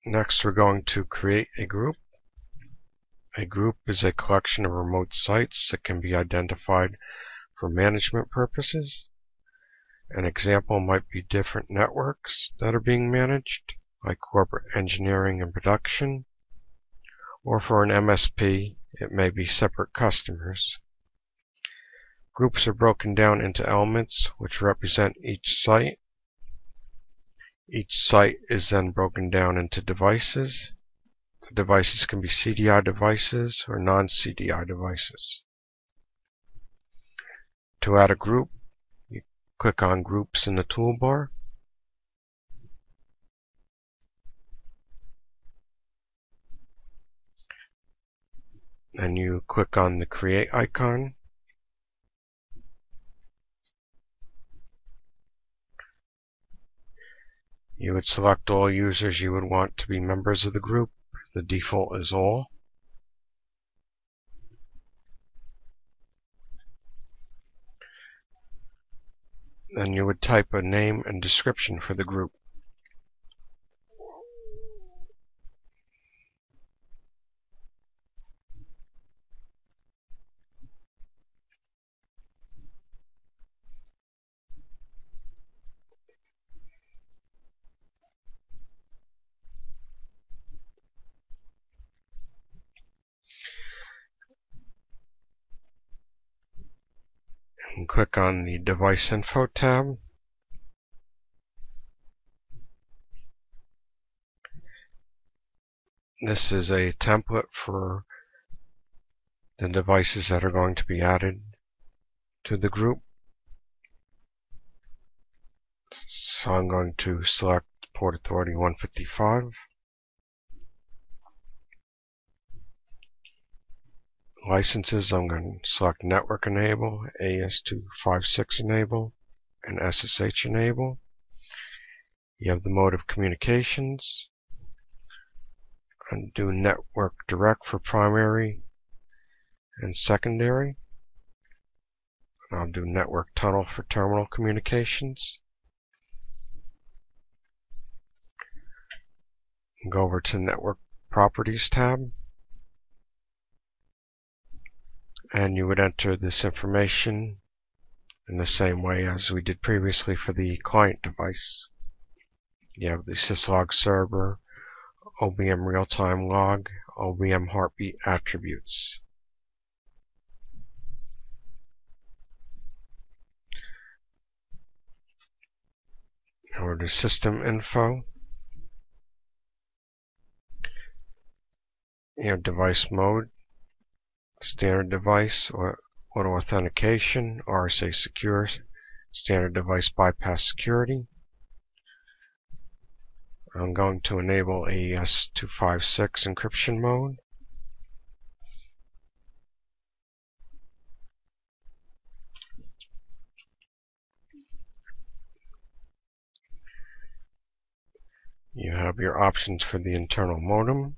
Next, we're going to create a group. A group is a collection of remote sites that can be identified for management purposes. An example might be different networks that are being managed, like corporate engineering and production, or for an MSP, it may be separate customers. Groups are broken down into elements which represent each site. Each site is then broken down into devices. The devices can be CDI devices or non-CDI devices. To add a group, you click on Groups in the toolbar. Then you click on the Create icon. You would select all users you would want to be members of the group. The default is all. Then you would type a name and description for the group. And click on the Device Info tab. This is a template for the devices that are going to be added to the group. So I'm going to select Port Authority 155. Licenses, I'm going to select Network Enable, AS256 Enable, and SSH Enable. You have the mode of communications. And do Network Direct for primary and secondary. And I'll do Network Tunnel for terminal communications. And go over to Network Properties tab. And you would enter this information in the same way as we did previously for the client device. You have the syslog server, OBM real-time log, OBM heartbeat attributes. Over to system info. You have device mode, standard device or auto authentication, RSA secure, standard device bypass security. I'm going to enable AES-256 encryption mode. You have your options for the internal modem.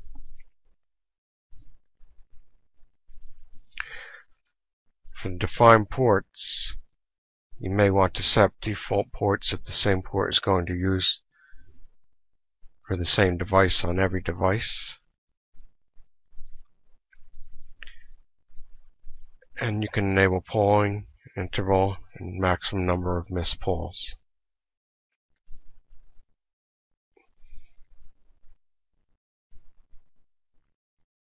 For defined ports, you may want to set default ports if the same port is going to use for the same device on every device. And you can enable polling, interval, and maximum number of missed polls.